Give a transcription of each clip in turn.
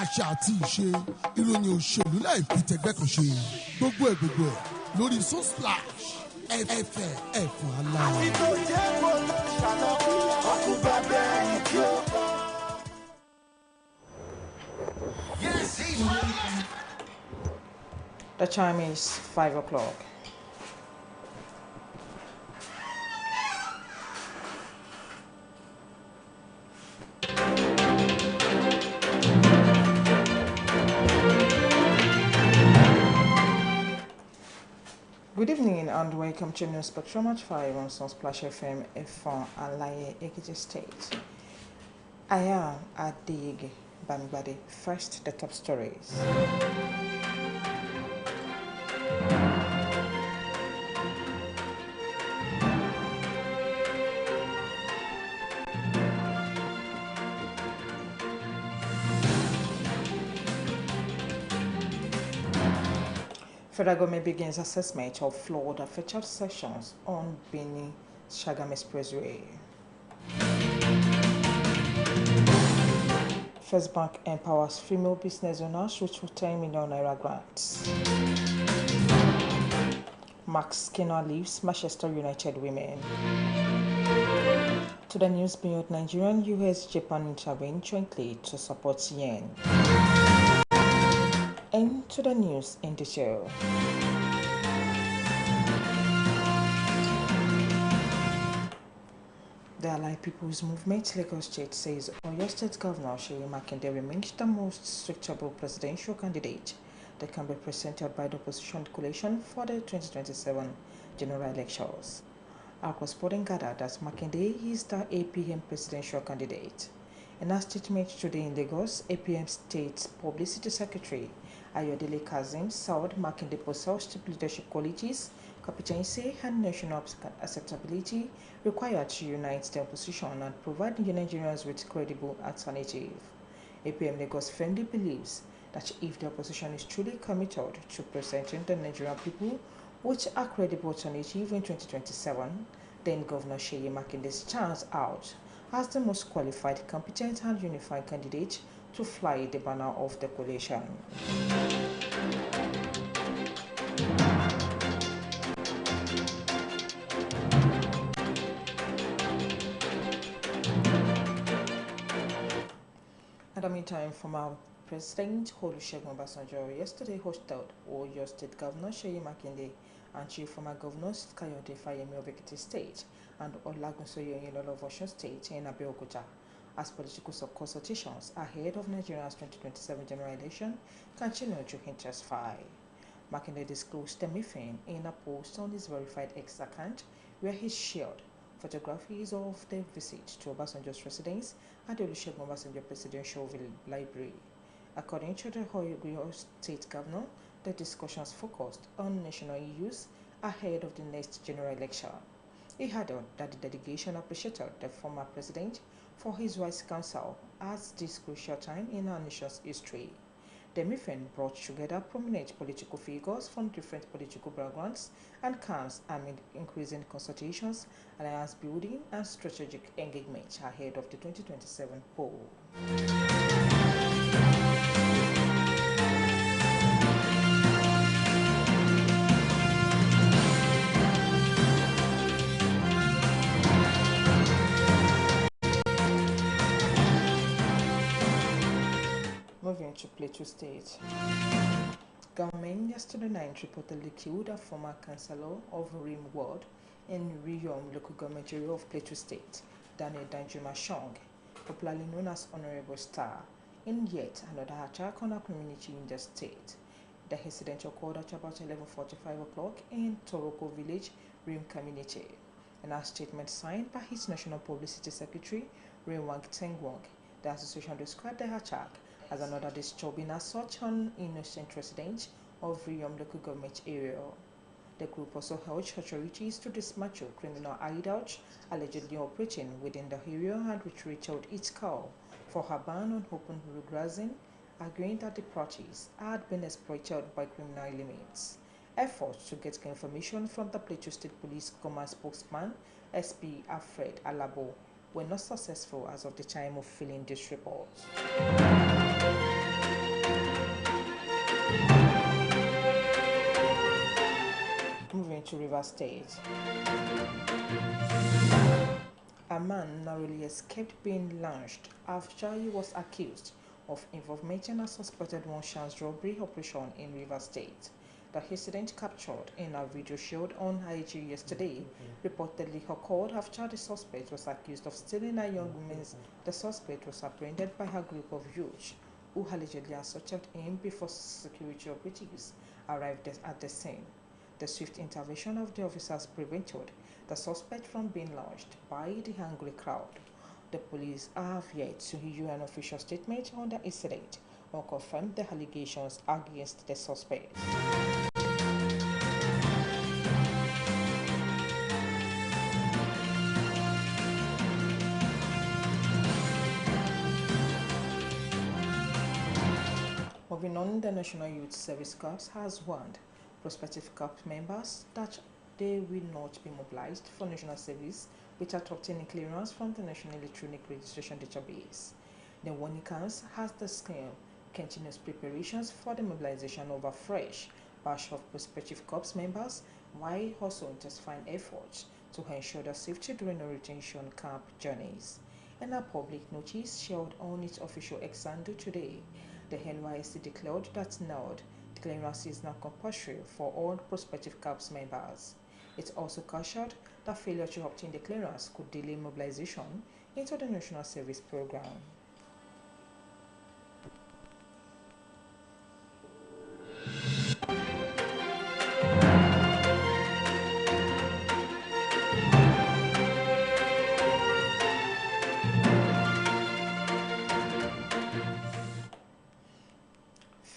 àṣà àti ìṣe ìròyìn òṣèlú láì fi tẹgbẹ́ kan ṣe gbogbo ẹ̀ lórí Sunsplash FM ẹ̀fọn aláwọ̀. The time is 5 o'clock. Good evening and welcome to News Spectrum at 5 on Sunsplash FM F4 Alaye, Ekiti State. I am Adeyege Bamigbade. First, the top stories. Federal government begins assessment of flood-affected sections on Benin-Shagamu Expressway. First Bank empowers female business owners with 10 million naira grants. Max Skinner leaves Manchester United women. To the news beyond Nigeria and US, Japan intervene jointly to support yen. And to the news in detail. The Allied People's Movement Lagos State says Oyo State Governor Seyi Makinde remains the most suitable presidential candidate that can be presented by the opposition coalition for the 2027 general elections. Our correspondent gathered that Makinde is the APM presidential candidate. In a statement today in Lagos, APM State Publicity Secretary Ayodele Kazim said Makinde possessed leadership qualities, competency, and national acceptability required to unite the opposition and provide Nigerians with credible alternative. APM Lagos firmly believes that if the opposition is truly committed to presenting the Nigerian people with a credible alternative in 2027, then Governor Seyi Makinde stands out as the most qualified, competent, and unified candidate to fly the banner of the coalition. At the meantime, former President Olusegun Obasanjo yesterday hosted Oyo State Governor Seyi Makinde and Chief former Governors Kayode Fayemi of Ekiti State and Olagunsoye Oyinlolo of Osun State in Abeokuta as political consultations ahead of Nigeria's 2027 general election continue to intensify. Makinde disclosed the meeting in a post on his verified X account where he shared photographies of the visit to Obasanjo's residence at the Olusegun Obasanjo Presidential Library. According to the Oyo State Governor, the discussions focused on national issues ahead of the next general election. He added that the delegation appreciated the former president for his wise counsel at this crucial time in our nation's history. The meeting brought together prominent political figures from different political backgrounds and comes amid increasing consultations, alliance building, and strategic engagement ahead of the 2027 poll. Moving to Plateau State. Government yesterday night reportedly killed a former councillor of Rim Ward in Riyom local government area of Plateau State, Daniel Danjuma Shong, popularly known as Honorable Star, in yet another attack on a community in the state. The incident occurred at about 11:45 o'clock in Toroko village, Rim community. In a statement signed by his National Publicity Secretary, Rewang Tengwong, the association described the attack as another disturbing assault on innocent residents of Riyom local government area. The group also urged authorities to dismantle criminal hideouts allegedly operating within the area and reiterated its call for a ban on open grazing, arguing that the practice had been exploited by criminal elements. Efforts to get information from the Plateau State Police Command spokesman, SP Alfred Alabo, were not successful as of the time of filing this report. to Rivers State. A man narrowly escaped being lynched after he was accused of involvement in a suspected one-chance robbery operation in Rivers State. The incident, captured in a video showed on IG yesterday, reportedly occurred after the suspect was accused of stealing a young woman's. The suspect was apprehended by a group of youths who allegedly assaulted him before security operatives arrived at the scene. The swift intervention of the officers prevented the suspect from being lynched by the angry crowd. The police have yet to issue an official statement on the incident or confirm the allegations against the suspect. Moving on, the National Youth Service Corps has warned prospective corps members that they will not be mobilized for national service without obtaining clearance from the National Electronic Registration Database. The warning comes as the scheme continues preparations for the mobilization of a fresh batch of prospective corps members, while also intensifying efforts to ensure their safety during orientation camp journeys. In a public notice shared on its official X handle today, the NYSC declared that NOD clearance is now compulsory for all prospective corps members. It also cautioned that failure to obtain the clearance could delay mobilization into the National Service Program.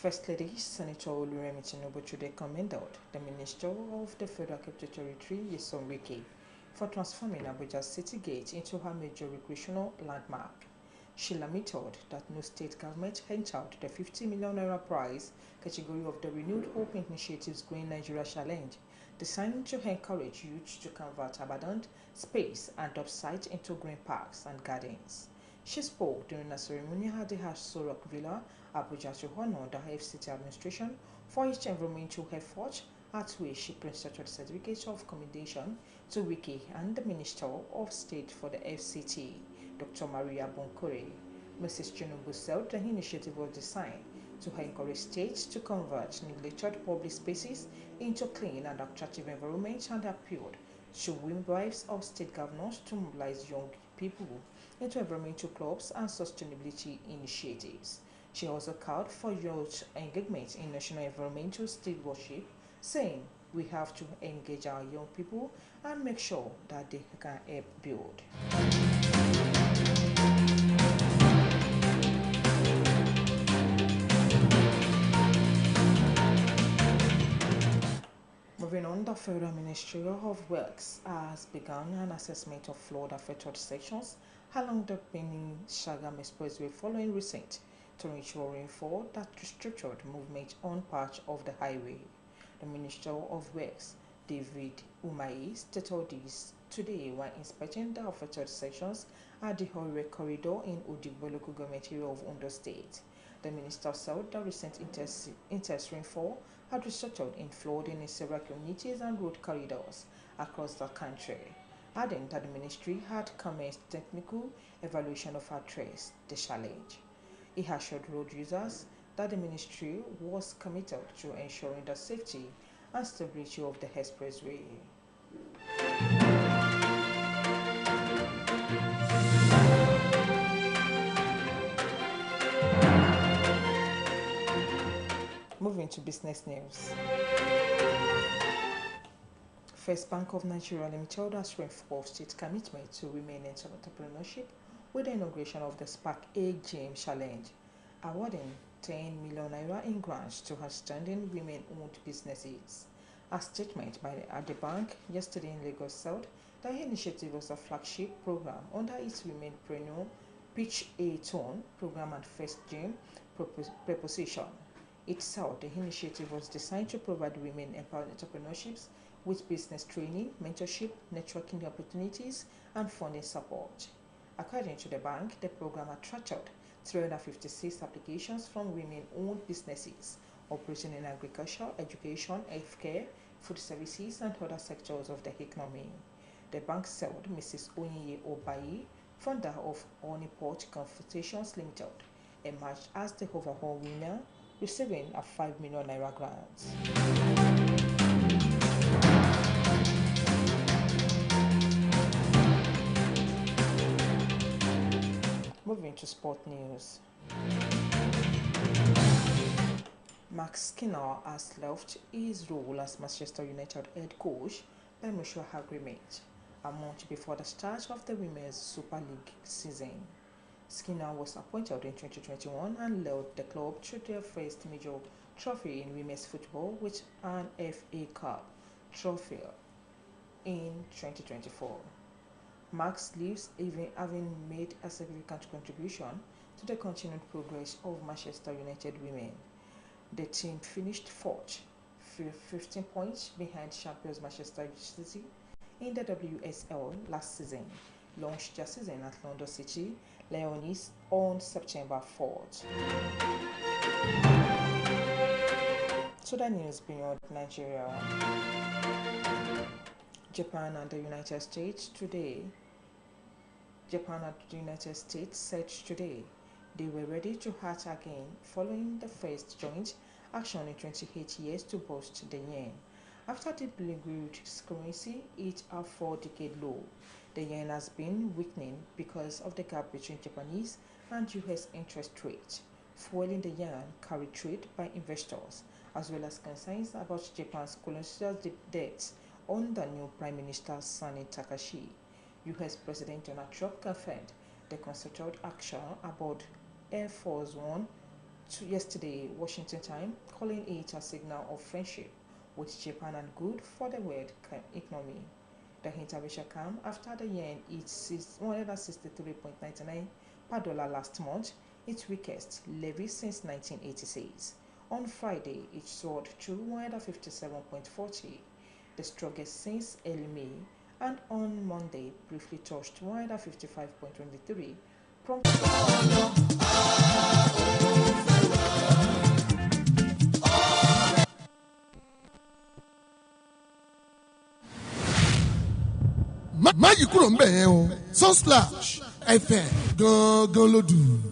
First Lady Senator Oluremi Tinubu today commended the Minister of the Federal Capital Territory, Nyesom Wike, for transforming Abuja City Gate into a major recreational landmark. She lamented that no state government entered the 50 million naira prize category of the Renewed Hope Initiative's Green Nigeria Challenge, designed to encourage youth to convert abandoned space and upsite into green parks and gardens. She spoke during a ceremony at the Aso Rock Villa, Abuja, to honor the FCT administration for its environmental efforts, at which she presented certificates of commendation to Wike and the Minister of State for the FCT, Dr. Maria Bonkore. Mrs. Tinubu said the initiative was designed to encourage states to convert neglected public spaces into clean and attractive environments, and appealed to wives of state governors to mobilize young people into environmental clubs and sustainability initiatives. She also called for youth engagement in national environmental stewardship, saying we have to engage our young people and make sure that they can help build. Moving on, the Federal Ministry of Works has begun an assessment of flood-affected sections along the Benin-Shagam Expressway following recent torrential rainfall that restricted movement on parts of the highway. The Minister of Works, David Umahi, stated this today while inspecting the affected sections at the Hore Corridor in Odigbo local government area of Ondo State. The minister said the recent intense rainfall had resulted in flooding in several communities and road corridors across the country, adding that the ministry had commenced technical evaluation of address the challenge. He assured road users that the ministry was committed to ensuring the safety and stability of the expressway. Moving to business news. First Bank of Nigeria Limited has reinforced its commitment to women in entrepreneurship with the inauguration of the Spark A Gym Challenge, awarding 10 million naira in grants to outstanding women-owned businesses. A statement at the bank yesterday in Lagos said the initiative was a flagship program under its Womenpreneur Pitch A Tone program and First Gym proposition. It said the initiative was designed to provide women empowered entrepreneurships with business training, mentorship, networking opportunities, and funding support. According to the bank, the program attracted 356 applications from women-owned businesses operating in agriculture, education, healthcare, food services, and other sectors of the economy. The bank said Mrs. Onyinye Obayi, founder of Oniport Confrontations Limited, emerged as the overall winner, receiving a 5 million naira grant. Moving to sport news. Mark Skinner has left his role as Manchester United head coach by mutual agreement a month before the start of the Women's Super League season. Skinner was appointed in 2021 and led the club to their first major trophy in women's football with an FA Cup trophy in 2024. Marks leaves even having made a significant contribution to the continued progress of Manchester United women. The team finished fourth, 15 points behind champions Manchester City in the WSL last season, launched their season at London City Leonis on September 4th. So the news beyond Nigeria. Japan and the United States said today they were ready to act again following the first joint action in 28 years to boost the yen. After the beleaguered currency hit a 4-decade low, the yen has been weakening because of the gap between Japanese and US interest rates, fueling the yen carried trade by investors, as well as concerns about Japan's colossal debts under new Prime Minister Sani Takashi. US President Donald Trump confirmed the concerted action aboard Air Force One yesterday, Washington time, calling it a signal of friendship with Japan and good for the world economy. The intervention came after the yen hit 163.99 per dollar last month, its weakest level since 1986. On Friday, it soared to 157.40, the strongest since early May, and on Monday briefly touched 155.23, má yí kúrò ń bẹ̀ yẹn o Sunsplash FM gangan ló dùn.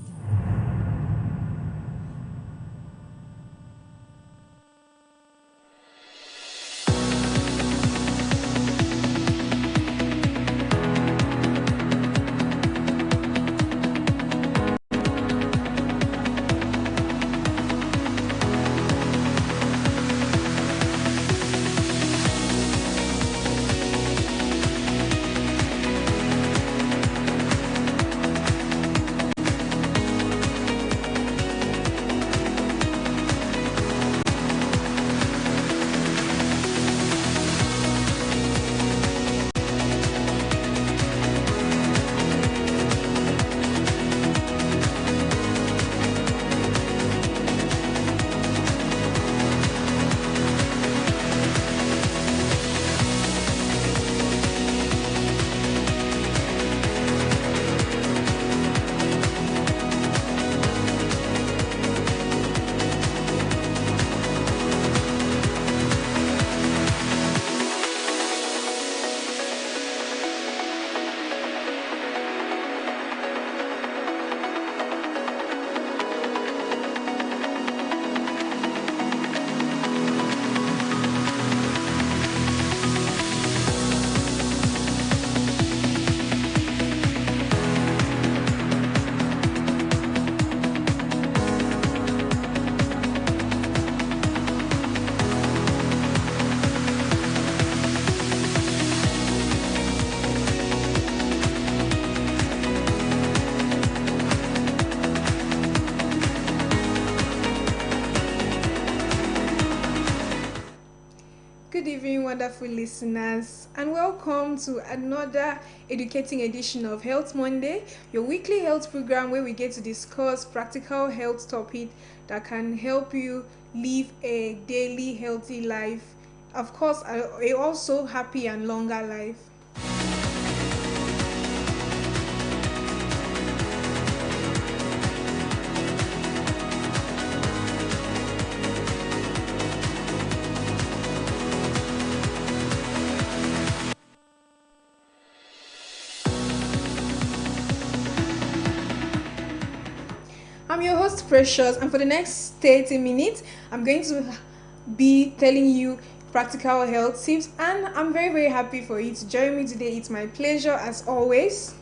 Good evening, wonderful listeners, and welcome to another educating edition of Health Monday, your weekly health program where we get to discuss practical health topics that can help you live a daily healthy life. Of course, a also happy and longer life. I'm your host Precious, and for the next 30 minutes, I'm going to be telling you practical health tips, and I'm very, very happy for you to join me today. It's my pleasure as always.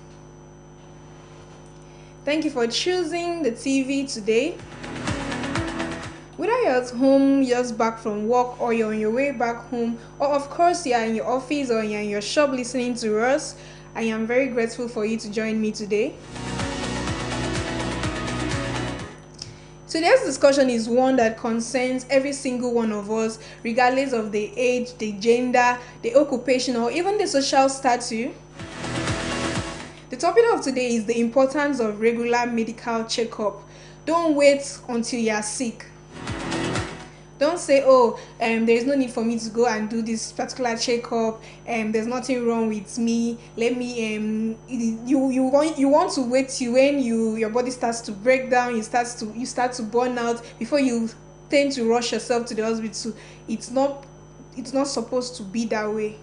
Thank you for choosing the TV today. Whether you're at home, just back from work, or you're on your way back home, or of course you're in your office or you're in your shop listening to us, I am very grateful for you to join me today. Today's discussion is one that concerns every single one of us, regardless of the age, the gender, the occupation, or even the social status. The topic of today is the importance of regular medical checkup. Don't wait until you are sick. Don't say, there is no need for me to go and do this particular checkup. There's nothing wrong with me. Let me. You want to wait till when your body starts to break down. You start to burn out before you tend to rush yourself to the hospital. It's not supposed to be that way.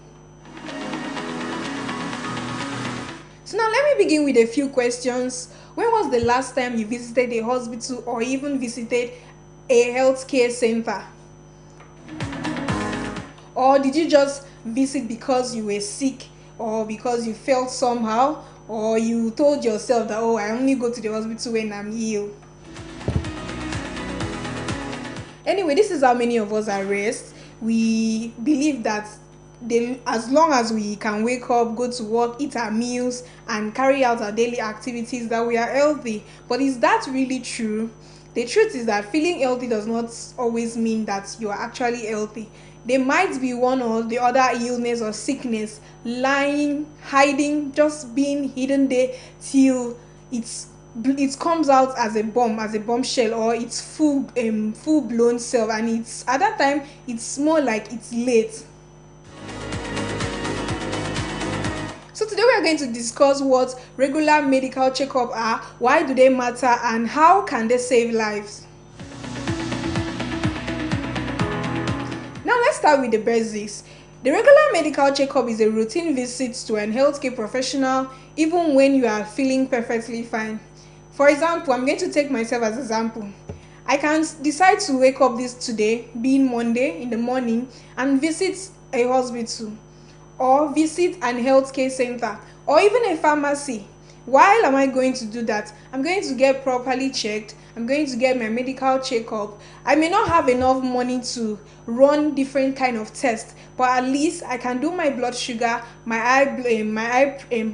So now let me begin with a few questions. When was the last time you visited a hospital or even visited a healthcare center? Or did you just visit because you were sick, or because you felt somehow, or you told yourself that I only go to the hospital when I'm ill? Anyway, this is how many of us are raised. We believe that as long as we can wake up, go to work, eat our meals, and carry out our daily activities, that we are healthy. But is that really true? The truth is that feeling healthy does not always mean that you are actually healthy. There might be one or the other illness or sickness hiding, just being hidden there till it comes out as a bombshell, or it's full blown self, and it's at that time it's more like it's late. So today we are going to discuss what regular medical checkups are, why do they matter, and how can they save lives. Now let's start with the basics. The regular medical checkup is a routine visit to an healthcare professional even when you are feeling perfectly fine. For example, I'm going to take myself as an example. I can decide to wake up today, being Monday in the morning, and visit a hospital, or visit an healthcare center, or even a pharmacy. Why am I going to do that? I'm going to get properly checked. I'm going to get my medical checkup. I may not have enough money to run different kind of tests, but at least I can do my blood sugar, my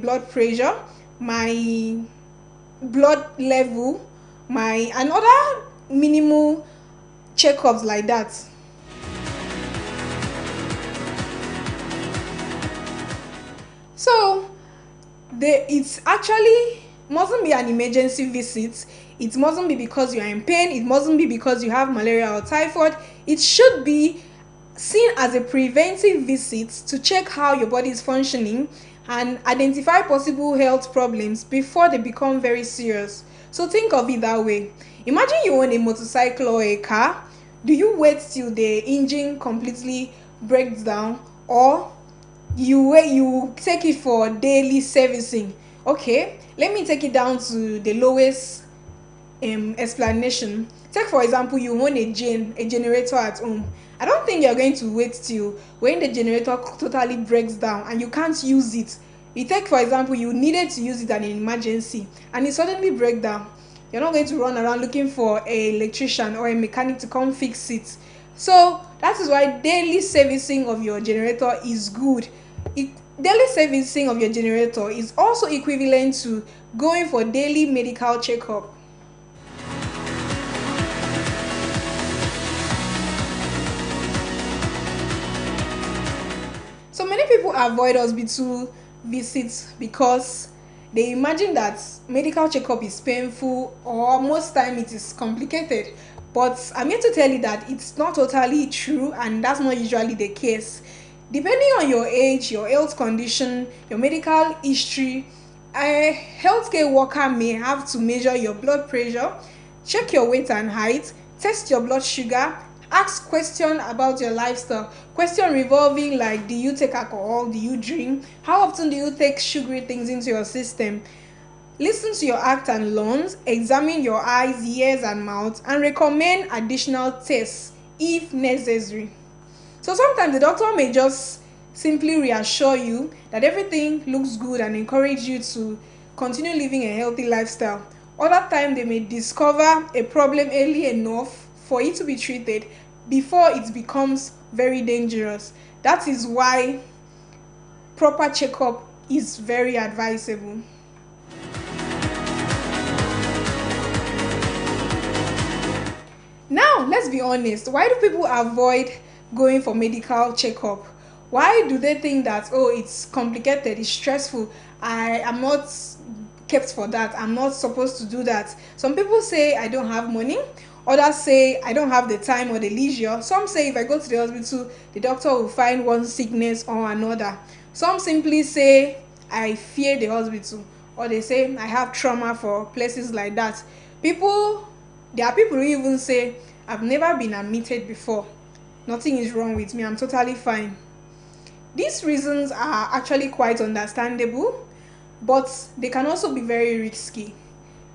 blood pressure, my blood level, and other minimal checkups like that. So it's actually mustn't be an emergency visit. It mustn't be because you are in pain. It mustn't be because you have malaria or typhoid. It should be seen as a preventive visit to check how your body is functioning and identify possible health problems before they become very serious. So think of it that way. Imagine you own a motorcycle or a car. Do you wait till the engine completely breaks down, or you take it for daily servicing? Okay, let me take it down to the lowest explanation. Take for example, you own a generator at home. I don't think you're going to wait till when the generator totally breaks down and you can't use it. You take for example, you needed to use it in an emergency and it suddenly breaks down. You're not going to run around looking for an electrician or a mechanic to come fix it. So that is why daily servicing of your generator is good. Daily servicing of your generator is also equivalent to going for daily medical checkup. So many people avoid hospital visits because they imagine that medical checkup is painful, or most time it is complicated. But I'm here to tell you that it's not totally true, and that's not usually the case. Depending on your age, your health condition, your medical history, a healthcare worker may have to measure your blood pressure, check your weight and height, test your blood sugar, ask questions about your lifestyle. Question revolving like, do you take alcohol? Do you drink? How often do you take sugary things into your system? Listen to your act and lungs, examine your eyes, ears, and mouth, and recommend additional tests if necessary. So sometimes the doctor may just simply reassure you that everything looks good and encourage you to continue living a healthy lifestyle. Other times they may discover a problem early enough for it to be treated before it becomes very dangerous. That is why proper checkup is very advisable. Now, let's be honest. Why do people avoid going for medical checkup? Why do they think that, oh, it's complicated, it's stressful, I am not kept for that, I'm not supposed to do that? Some people say I don't have money, others say I don't have the time or the leisure. Some say if I go to the hospital, the doctor will find one sickness or another. Some simply say I fear the hospital, or they say I have trauma for places like that. There are people who even say I've never been admitted before, nothing is wrong with me, I'm totally fine. These reasons are actually quite understandable, but they can also be very risky.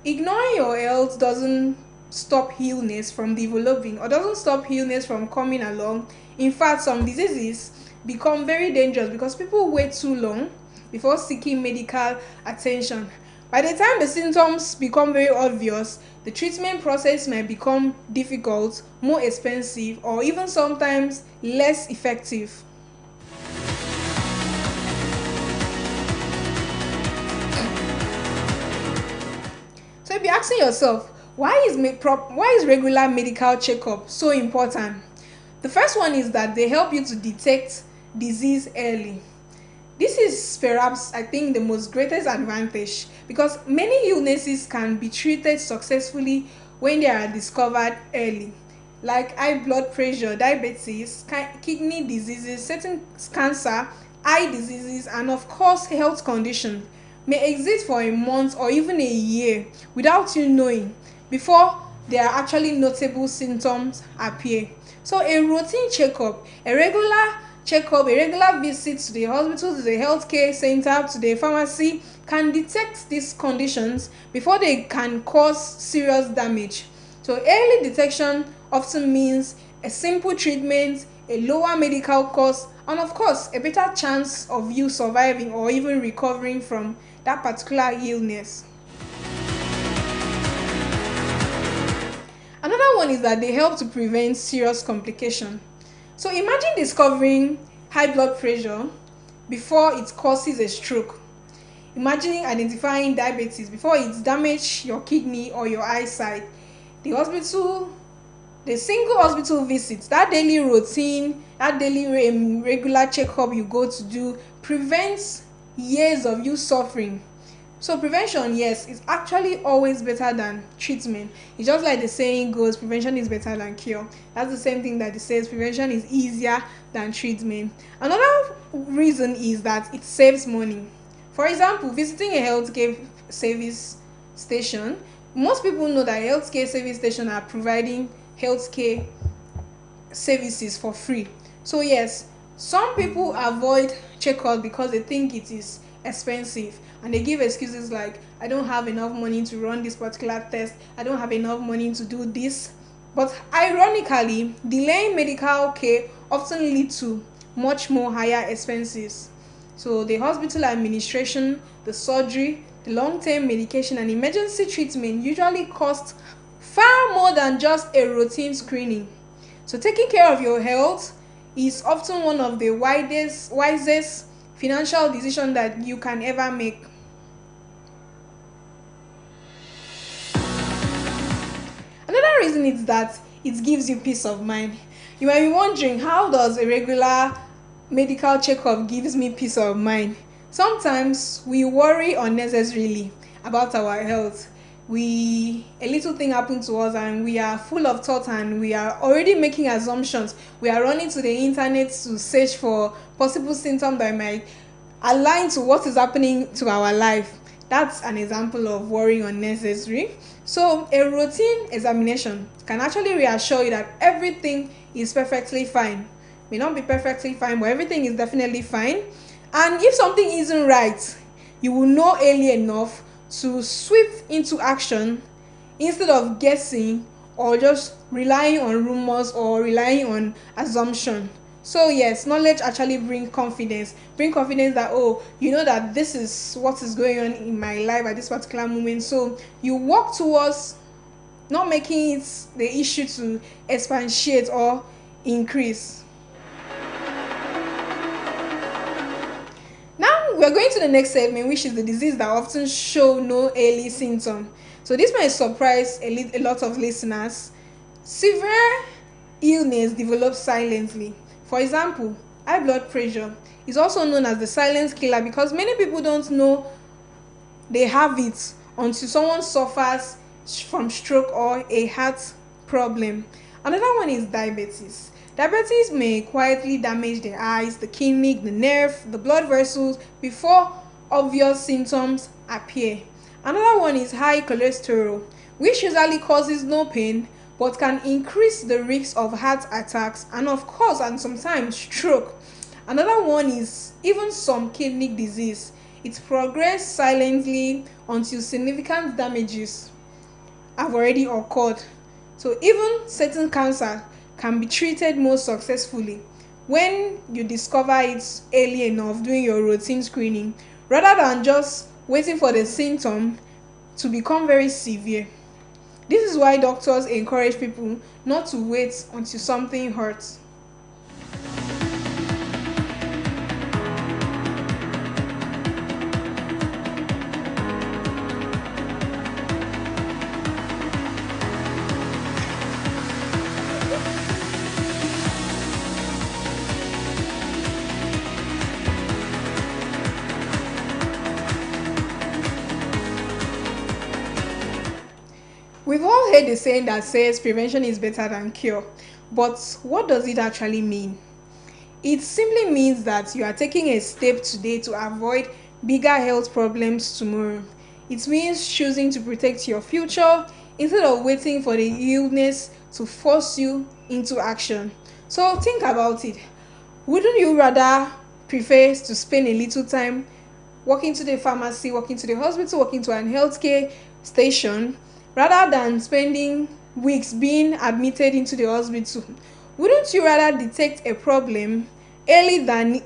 Ignoring your health doesn't stop illness from developing or doesn't stop illness from coming along. In fact, some diseases become very dangerous because people wait too long before seeking medical attention. By the time the symptoms become very obvious, the treatment process may become difficult, more expensive, or even sometimes less effective. So if you're asking yourself, why is regular medical checkup so important? The first one is that they help you to detect disease early. This is perhaps, I think, the most greatest advantage because many illnesses can be treated successfully when they are discovered early, like high blood pressure, diabetes, kidney diseases, certain cancer, eye diseases, and of course health conditions may exist for a month or even a year without you knowing before there are actually notable symptoms appear. So a routine checkup, a regular visit to the hospital, to the healthcare center, to the pharmacy can detect these conditions before they can cause serious damage. So early detection often means a simple treatment, a lower medical cost, and of course a better chance of you surviving or even recovering from that particular illness. Another one is that they help to prevent serious complication. So imagine discovering high blood pressure before it causes a stroke. Imagine identifying diabetes before it damages your kidney or your eyesight. The single hospital visit, that daily routine, that daily regular checkup you go to do prevents years of you suffering. So prevention, yes, is actually always better than treatment. It's just like the saying goes, prevention is better than cure. That's the same thing that it says, prevention is easier than treatment. Another reason is that it saves money. For example, visiting a healthcare service station, most people know that healthcare service stations are providing healthcare services for free. So yes, some people avoid checkup because they think it is expensive and they give excuses like, I don't have enough money to run this particular test, I don't have enough money to do this. But ironically, delaying medical care often leads to much more higher expenses. So the hospital administration, the surgery, the long-term medication and emergency treatment usually cost far more than just a routine screening. So taking care of your health is often one of the wisest financial decisions that you can ever make. Another reason is that it gives you peace of mind. You might be wondering, how does a regular medical checkup gives me peace of mind? Sometimes we worry unnecessarily about our health. A little thing happened to us and we are full of thought and we are already making assumptions. We are running to the internet to search for possible symptoms that might align to what is happening to our life. That's an example of worrying unnecessary. So a routine examination can actually reassure you that everything is perfectly fine. May not be perfectly fine, but everything is definitely fine. And if something isn't right, you will know early enough to sweep into action instead of guessing or just relying on rumors or relying on assumption. So yes, knowledge actually bring confidence that, oh, you know that this is what is going on in my life at this particular moment, so you work towards not making it the issue to expatiate or increase. Now we're going to the next segment, which is the disease that often show no early symptom. So this might surprise a lot of listeners. Severe illness develops silently. For example, high blood pressure is also known as the silent killer because many people don't know they have it until someone suffers from stroke or a heart problem. Another one is diabetes. Diabetes may quietly damage the eyes, the kidney, the nerve, the blood vessels before obvious symptoms appear. Another one is high cholesterol, which usually causes no pain but can increase the risk of heart attacks and of course and sometimes stroke. Another one is even some kidney disease. It progresses silently until significant damages have already occurred. So even certain cancer can be treated more successfully when you discover it early enough during your routine screening rather than just waiting for the symptom to become very severe. This is why doctors encourage people not to wait until something hurts. We've all heard the saying that says prevention is better than cure, but what does it actually mean? It simply means that you are taking a step today to avoid bigger health problems tomorrow. It means choosing to protect your future instead of waiting for the illness to force you into action. So think about it. Wouldn't you rather prefer to spend a little time walking to the pharmacy, walking to the hospital, walking to an healthcare station, rather than spending weeks being admitted into the hospital? Wouldn't you rather detect a problem early than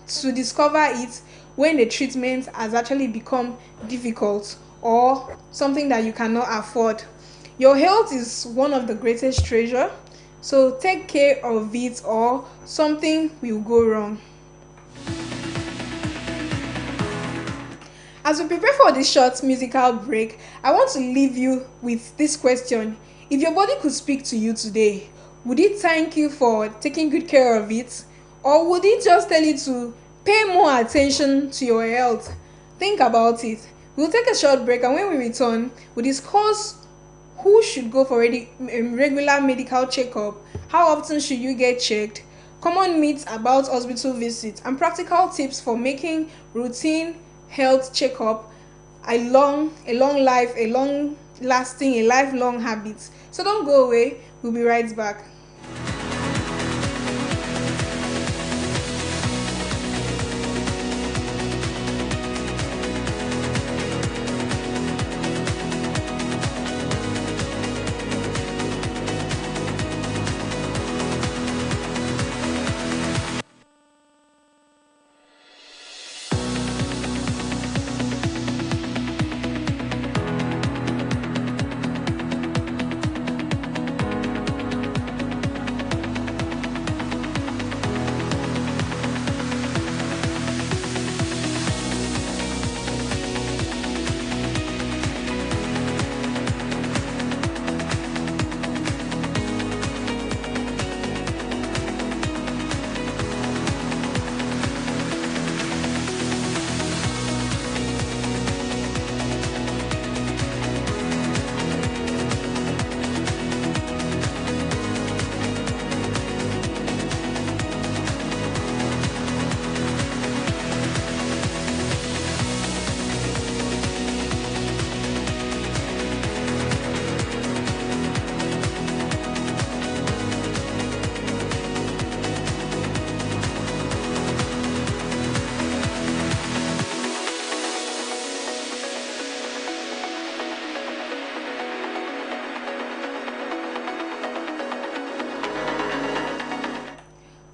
to discover it when the treatment has actually become difficult or something that you cannot afford? Your health is one of the greatest treasure, so take care of it or something will go wrong. As we prepare for this short musical break, I want to leave you with this question. If your body could speak to you today, would it thank you for taking good care of it? Or would it just tell you to pay more attention to your health? Think about it. We'll take a short break, and when we return, we'll discuss who should go for regular medical checkup, how often should you get checked, common myths about hospital visits, and practical tips for making routine health checkup a long lasting, a lifelong habit. So don't go away. We'll be right back.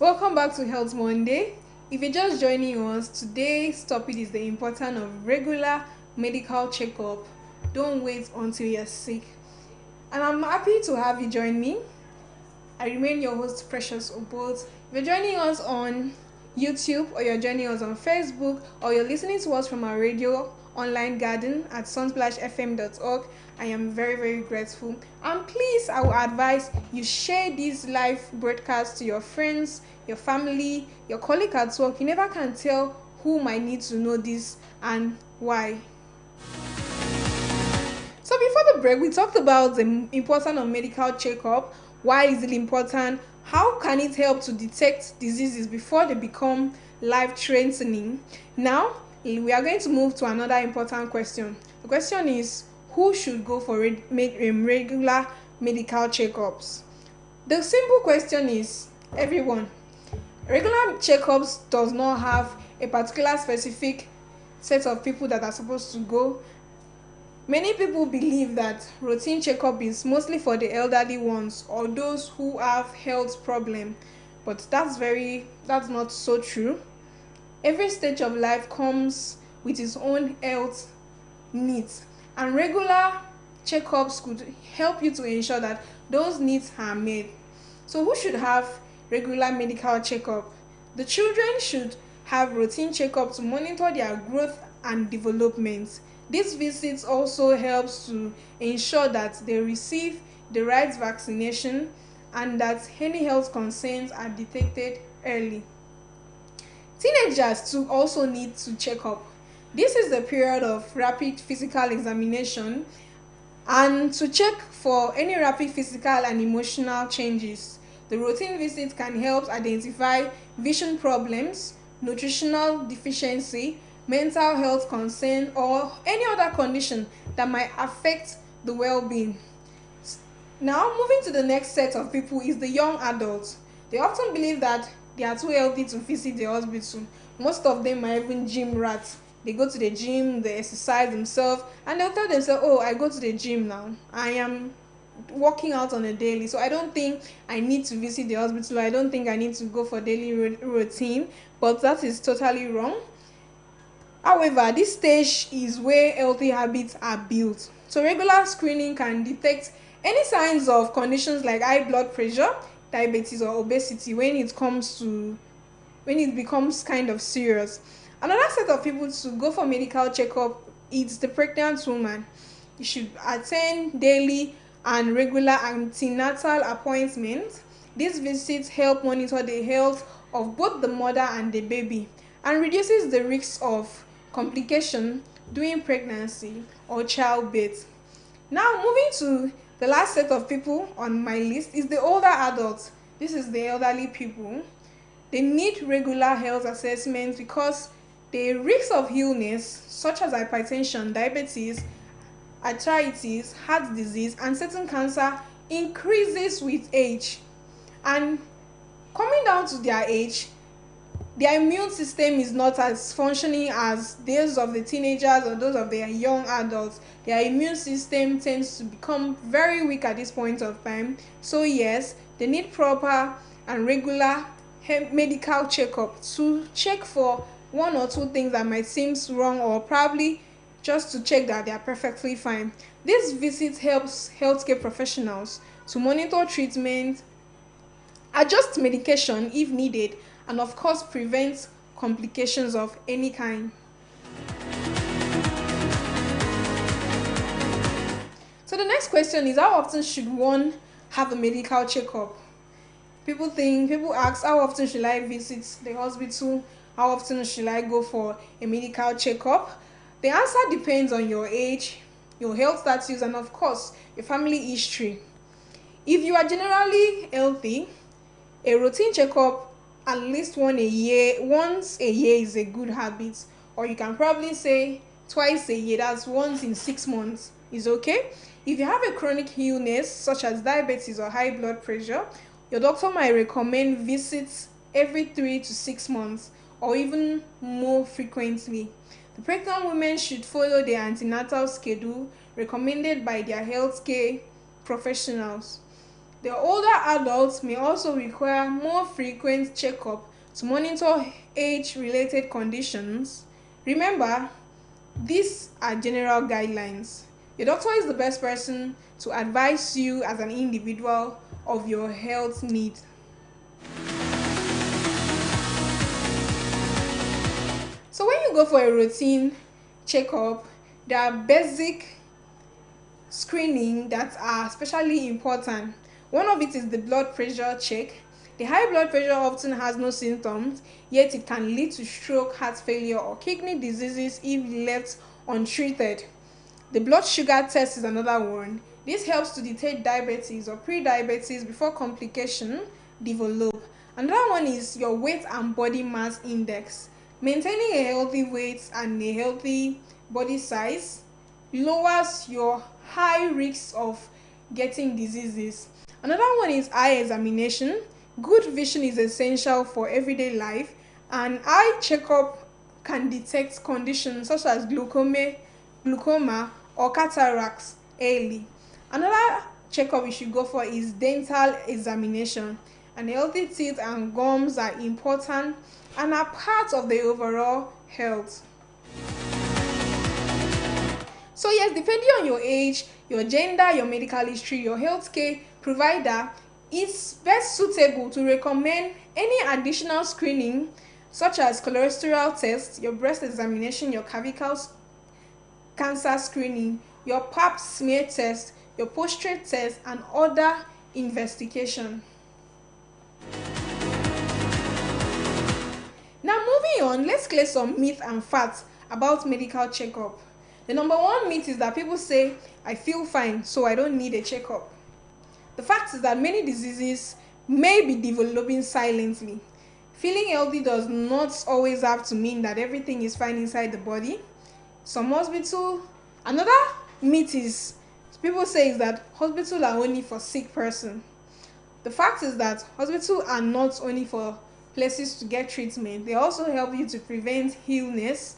welcome back to Health Monday. If you're just joining us, today's topic is the importance of regular medical checkup. Don't wait until you're sick. And I'm happy to have you join me. I remain your host, Precious Obot. If you're joining us on YouTube, or you're joining us on Facebook, or you're listening to us from our radio online garden at sunsplashfm.org, I am very, very grateful. And please, I will advise you share this live broadcast to your friends, your family, your colleague at work. You never can tell who might need to know this and why. So before the break, we talked about the importance of medical checkup. Why is it important? How can it help to detect diseases before they become life-threatening? Now, we are going to move to another important question. The question is, who should go for regular medical checkups? The simple question is, everyone. Regular checkups does not have a particular specific set of people that are supposed to go. Many people believe that routine checkup is mostly for the elderly ones or those who have health problems, but that's not so true. Every stage of life comes with its own health needs, and regular checkups could help you to ensure that those needs are met. So who should have regular medical checkup? The children should have routine checkup to monitor their growth and development. This visit also helps to ensure that they receive the right vaccination and that any health concerns are detected early. Teenagers too also need to check up. This is the period of rapid physical examination and to check for any rapid physical and emotional changes. The routine visit can help identify vision problems, nutritional deficiency, mental health concern, or any other condition that might affect the well-being. Now, moving to the next set of people is the young adults. They often believe that they are too healthy to visit the hospital. Most of them are even gym rats. They go to the gym, they exercise themselves, and they'll tell themselves, oh, I go to the gym now. I am working out on a daily, so I don't think I need to visit the hospital. I don't think I need to go for daily routine, but that is totally wrong. However, this stage is where healthy habits are built. So regular screening can detect any signs of conditions like high blood pressure, diabetes, or obesity when it becomes kind of serious. Another set of people to go for medical checkup is the pregnant woman. You should attend daily and regular antenatal appointments. These visits help monitor the health of both the mother and the baby and reduces the risk of complication during pregnancy or childbirth. Now, moving to the last set of people on my list is the older adults. This is the elderly people. They need regular health assessments because the risk of illness such as hypertension, diabetes, arthritis, heart disease, and certain cancer increases with age. And coming down to their age, their immune system is not as functioning as those of the teenagers or those of the young adults. Their immune system tends to become very weak at this point of time. So yes, they need proper and regular medical checkup to check for one or two things that might seem wrong, or probably just to check that they are perfectly fine. This visit helps healthcare professionals to monitor treatment, adjust medication if needed, and of course prevent complications of any kind. So the next question is, how often should one have a medical checkup? People ask, how often should I visit the hospital? How often should I go for a medical checkup? The answer depends on your age, your health status, and of course your family history. If you are generally healthy, a routine checkup at least once a year is a good habit, or you can probably say twice a year, that's once in 6 months, is okay. If you have a chronic illness such as diabetes or high blood pressure, your doctor might recommend visits every 3 to 6 months or even more frequently. The pregnant women should follow their antenatal schedule recommended by their healthcare professionals. The older adults may also require more frequent checkup to monitor age-related conditions. Remember, these are general guidelines. Your doctor is the best person to advise you as an individual of your health needs. So when you go for a routine checkup, there are basic screening that are especially important. One of it is the blood pressure check. The high blood pressure often has no symptoms, yet it can lead to stroke, heart failure, or kidney diseases if left untreated. The blood sugar test is another one. This helps to detect diabetes or pre-diabetes before complications develop. Another one is your weight and body mass index. Maintaining a healthy weight and a healthy body size lowers your high risk of getting diseases. Another one is eye examination. Good vision is essential for everyday life, and eye checkup can detect conditions such as glaucoma or cataracts early. Another checkup you should go for is dental examination. And healthy teeth and gums are important and are part of the overall health. So yes, depending on your age, your gender, your medical history, your healthcare provider is best suitable to recommend any additional screening such as cholesterol tests, your breast examination, your cervical cancer screening, your pap smear test, your prostate test, and other investigation. Now moving on, let's clear some myths and facts about medical checkup. The number one myth is that people say, I feel fine, so I don't need a checkup. The fact is that many diseases may be developing silently. Feeling healthy does not always have to mean that everything is fine inside the body. Another myth is people say is that hospitals are only for sick person. The fact is that hospitals are not only for places to get treatment, they also help you to prevent illness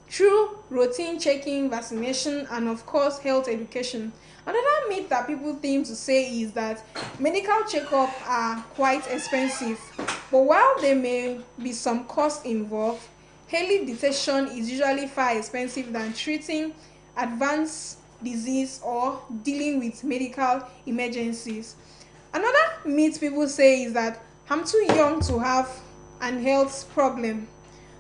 through routine checking, vaccination, and of course health education. Another myth that people think to say is that medical checkups are quite expensive, but while there may be some cost involved, early detection is usually far expensive than treating advanced disease or dealing with medical emergencies. Another myth people say is that I'm too young to have an health problem.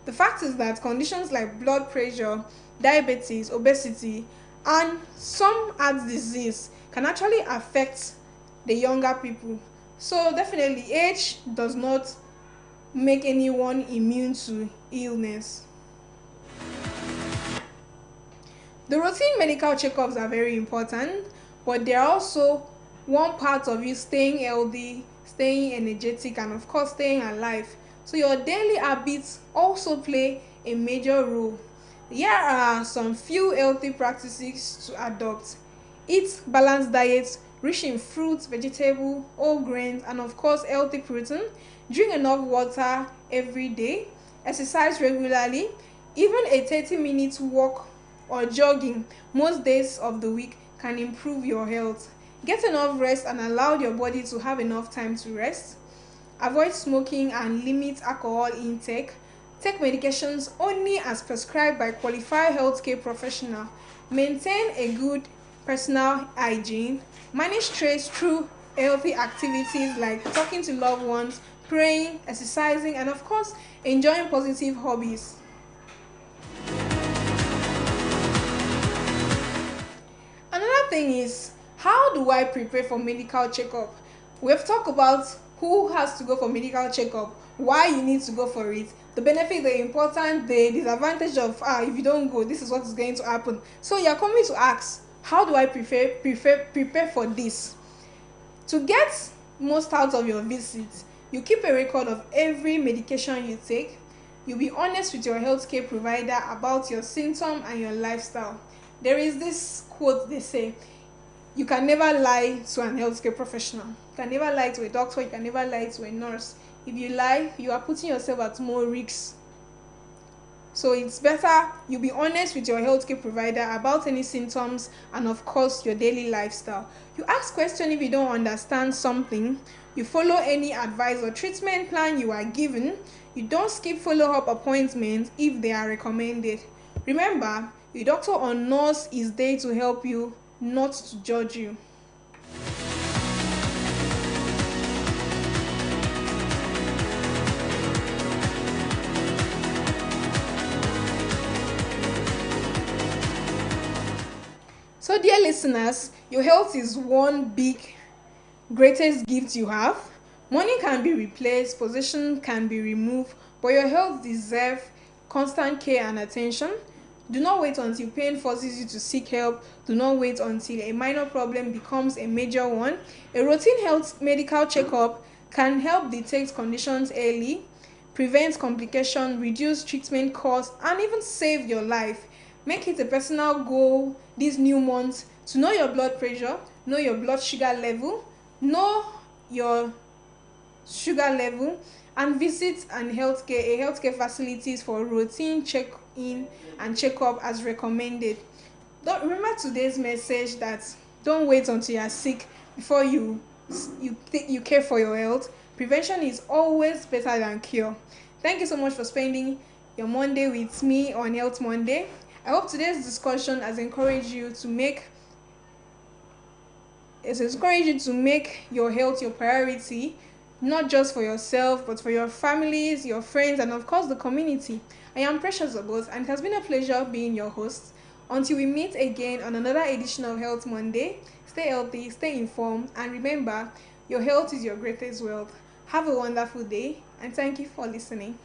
The fact is that conditions like blood pressure, diabetes, obesity, and some heart disease can actually affect the younger people. So definitely age does not make anyone immune to illness. The routine medical checkups are very important, but they're also one part of you staying healthy, staying energetic, and of course staying alive. So your daily habits also play a major role. Here are some few healthy practices to adopt. Eat balanced diets rich in fruits, vegetables, whole grains, and of course healthy protein. Drink enough water every day. Exercise regularly. Even a 30-minute walk or jogging most days of the week can improve your health. Get enough rest and allow your body to have enough time to rest. Avoid smoking and limit alcohol intake. Take medications only as prescribed by qualified healthcare professional. Maintain a good personal hygiene. Manage stress through healthy activities like talking to loved ones, praying, exercising, and of course, enjoying positive hobbies. Another thing is, how do I prepare for medical checkup? We've talked about who has to go for medical checkup, why you need to go for it, the benefit, the important, the disadvantage of if you don't go, this is what is going to happen. So you're coming to ask, how do I prepare for this? To get most out of your visit, you keep a record of every medication you take. You'll be honest with your healthcare provider about your symptom and your lifestyle. There is this quote they say, you can never lie to an healthcare professional. You can never lie to a doctor. You can never lie to a nurse. If you lie, you are putting yourself at more risk. So it's better you be honest with your healthcare provider about any symptoms and of course your daily lifestyle. You ask questions if you don't understand something. You follow any advice or treatment plan you are given. You don't skip follow-up appointments if they are recommended. Remember, your doctor or nurse is there to help you, not to judge you. So, dear listeners, your health is one big, greatest gift you have. Money can be replaced, position can be removed, but your health deserves constant care and attention. Do not wait until pain forces you to seek help. Do not wait until a minor problem becomes a major one. A routine health medical checkup can help detect conditions early, prevent complications, reduce treatment costs, and even save your life. Make it a personal goal this new month to know your blood pressure, know your blood sugar level, know your sugar level, and visit a healthcare facilities for routine check-in and check-up as recommended. Don't remember today's message that don't wait until you are sick before you care for your health. Prevention is always better than cure. Thank you so much for spending your Monday with me on Health Monday. I hope today's discussion has encouraged you to make your health your priority, not just for yourself, but for your families, your friends, and of course the community. I am Precious Obos, and it has been a pleasure being your host. Until we meet again on another edition of Health Monday, stay healthy, stay informed, and remember, your health is your greatest wealth. Have a wonderful day, and thank you for listening.